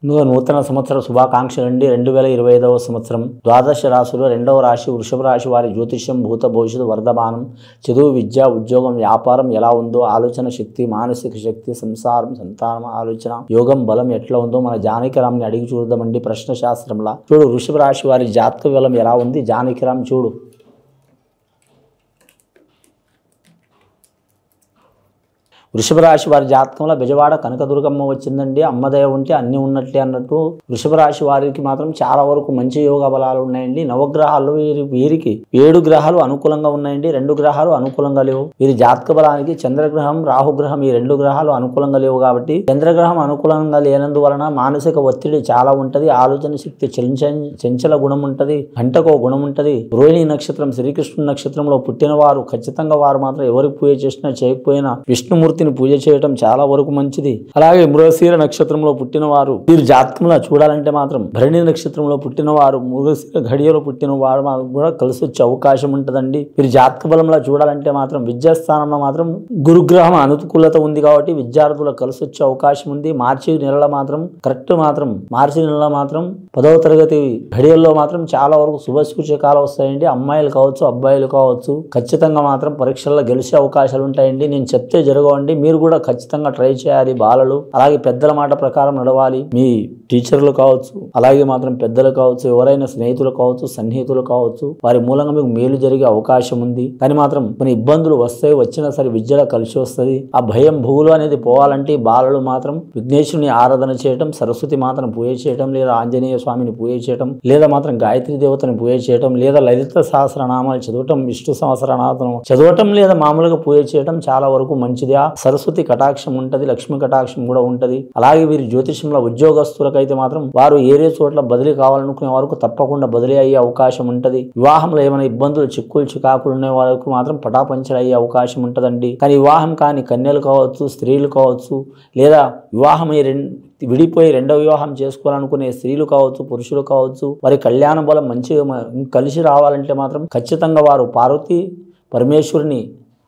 నూతన సంవత్సర శుభాకాంక్షలు అండి. 2025వ సంవత్సరం ద్వాదశ రాశులు 2వ రాశి వృషభ రాశి వారి జ్యోతిష్యం, భూత భవిష్యత్తు, వర్ధమానం, చదువు, విద్య, ఉద్యోగం, వ్యాపారం ఎలా ఉందో, ఆలోచన శక్తి, మానసిక శక్తి, సంసారం, సంతానం, ఆలోచన, యోగం, బలం ఎట్లా ఉందో మన జానకిరామ్ని అడిగి చూద్దామండి. ప్రశ్న శాస్త్రంలా చూడు వృషభ రాశి వారి జాతక బలం ఎలా ఉంది జానకిరామ్ చూడు. వృషభ రాశి వారి జాతకంలో బెజవాడ కనకదుర్గమ్మ వచ్చిందండి. అమ్మదయ ఉంటే అన్ని ఉన్నట్లే అన్నట్టు వృషభ రాశి వారికి మాత్రం చాలా వరకు మంచి యోగ బలాలు ఉన్నాయండి. నవగ్రహాలు వీరికి 7 గ్రహాలు అనుకూలంగా ఉన్నాయండి, 2 గ్రహాలు అనుకూలంగా లేవు. వీరి జాతక బలానికి చంద్రగ్రహం, రాహుగ్రహం ఈ 2 గ్రహాలు అనుకూలంగా లేవు కాబట్టి చంద్రగ్రహం అనుకూలంగా లేనందువలన మానసిక ఒత్తిడి చాలా ఉంటది. ఆలోచన శక్తి చంచల గుణం ఉంటది, గంటకో గుణం ఉంటది. రోహిణి నక్షత్రం, శ్రీకృష్ణుని నక్షత్రంలో పుట్టిన వారు ఖచ్చితంగా వారు మాత్రం ఎవరికి పూజ చేసినా చేయకపోయినా విష్ణుమూర్తి పూజ చేయటం చాలా వరకు మంచిది. అలాగే మృగశిర నక్షత్రంలో పుట్టిన వారు వీరు జాతకంలో చూడాలంటే మాత్రం భరణి నక్షత్రంలో పుట్టిన వారు మృగశిర ఘడియలో పుట్టిన వారు కూడా కలిసి వచ్చే అవకాశం ఉంటుందండి. వీరు జాతక బలంలో చూడాలంటే మాత్రం విద్యాస్థానంలో మాత్రం గురుగ్రహం అనుకూలత ఉంది కాబట్టి విద్యార్థులకు కలిసి వచ్చే అవకాశం ఉంది. మార్చి నెలలో మాత్రం మార్చి నెలలో మాత్రం 10వ తరగతి ఘడియల్లో మాత్రం చాలా వరకు శుభ సూచకాలు వస్తాయండి. అమ్మాయిలు కావచ్చు, అబ్బాయిలు కావచ్చు, ఖచ్చితంగా మాత్రం పరీక్షల్లో గెలిచే అవకాశాలు ఉంటాయండి. నేను చెప్తే జరగవండి, మీరు కూడా ఖచ్చితంగా ట్రై చేయాలి. బాలలు అలాగే పెద్దల మాట ప్రకారం నడవాలి. మీ టీచర్లు కావచ్చు, అలాగే మాత్రం పెద్దలు కావచ్చు, ఎవరైనా స్నేహితులు కావచ్చు, సన్నిహితులు కావచ్చు, వారి మూలంగా మీకు మేలు జరిగే అవకాశం ఉంది. కానీ మాత్రం కొన్ని ఇబ్బందులు వస్తాయి, వచ్చినా సరే విద్యలో కలిసి వస్తుంది. ఆ భయం భూగులు అనేది పోవాలంటే బాలలు మాత్రం విఘ్నేశ్వరుని ఆరాధన చేయటం, సరస్వతి మాత్రం పూజ చేయటం, లేదా ఆంజనేయ స్వామిని పూజ చేయటం, లేదా మాత్రం గాయత్రి దేవతని పూజ చేయటం, లేదా లలిత సహస్రనామాలు చదవటం, విష్ణు సహస్రనామం చదవటం, లేదా మామూలుగా పూజ చేయటం చాలా వరకు మంచిది. సరస్వతి కటాక్షం ఉంటది, లక్ష్మీ కటాక్షం కూడా ఉంటది. అలాగే వీరి జ్యోతిషంలో ఉద్యోగస్తులకైతే మాత్రం వారు ఏరే చోట్ల బదిలీ కావాలనుకునే వారికి తప్పకుండా బదిలీ అయ్యే అవకాశం ఉంటది. వివాహంలో ఏమైనా ఇబ్బందులు, చిక్కులు చికాకులు ఉన్న వారికి మాత్రం పటాపంచలు అయ్యే అవకాశం ఉంటదండి. కానీ వివాహం కాని కన్యలు కావచ్చు, స్త్రీలు కావచ్చు, లేదా వివాహం విడిపోయి 2వ వివాహం చేసుకోవాలనుకునే స్త్రీలు కావచ్చు, పురుషులు కావచ్చు, వారి కళ్యాణ బలం మంచిగా కలిసి రావాలంటే మాత్రం ఖచ్చితంగా వారు పార్వతీ పరమేశ్వరుని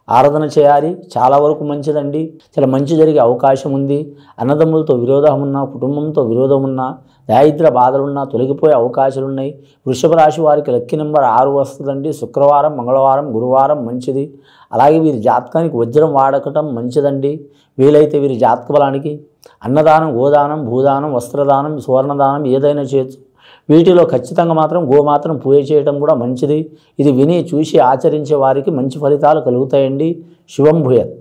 ఆరాధన చేయాలి. చాలా వరకు మంచిదండి, చాలా మంచి జరిగే అవకాశం ఉంది. అన్నదమ్ములతో విరోధం ఉన్నా, కుటుంబంతో విరోధం ఉన్నా, దారిద్ర బాధలున్నా తొలగిపోయే అవకాశాలు ఉన్నాయి. వృషభ రాశి వారికి లక్కీ నెంబర్ 6 వస్తుందండి. శుక్రవారం, మంగళవారం, గురువారం మంచిది. అలాగే వీరి జాతకానికి వజ్రం వాడకటం మంచిదండి. వీలైతే వీరి జాతక బలానికి అన్నదానం, గోదానం, భూదానం, వస్త్రదానం, సువర్ణదానం ఏదైనా చేయొచ్చు. వీటిలో ఖచ్చితంగా మాత్రం గోమాత్రం పూజ చేయడం కూడా మంచిది. ఇది విని చూసి ఆచరించే వారికి మంచి ఫలితాలు కలుగుతాయండి. శుభం భూయాత్.